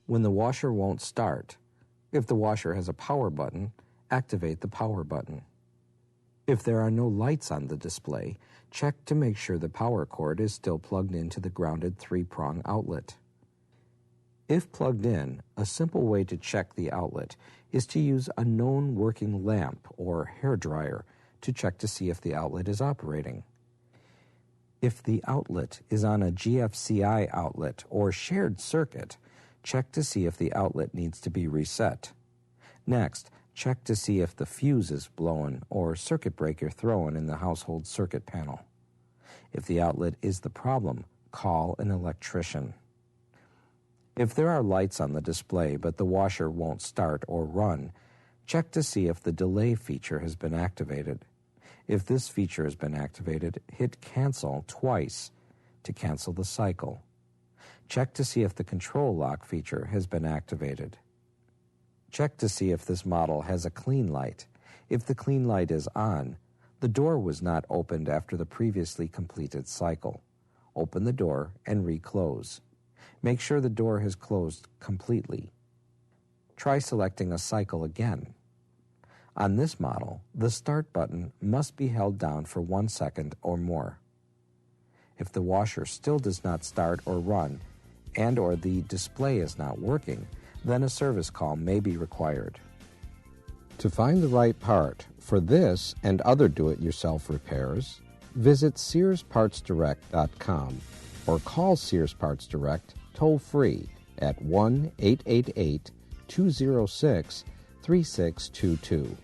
When the washer won't start, if the washer has a power button, activate the power button. If there are no lights on the display, check to make sure the power cord is still plugged into the grounded 3-prong outlet. If plugged in, a simple way to check the outlet is to use a known working lamp or hairdryer to check to see if the outlet is operating. If the outlet is on a GFCI outlet or shared circuit, check to see if the outlet needs to be reset. Next, check to see if the fuse is blown or circuit breaker thrown in the household circuit panel. If the outlet is the problem, call an electrician. If there are lights on the display but the washer won't start or run, check to see if the delay feature has been activated. If this feature has been activated, hit Cancel twice to cancel the cycle. Check to see if the control lock feature has been activated. Check to see if this model has a clean light. If the clean light is on, the door was not opened after the previously completed cycle. Open the door and reclose. Make sure the door has closed completely. Try selecting a cycle again. On this model, the start button must be held down for 1 second or more. If the washer still does not start or run, and/or the display is not working, then a service call may be required. To find the right part for this and other do-it-yourself repairs, visit SearsPartsDirect.com or call Sears Parts Direct toll-free at 1-888-206-3622.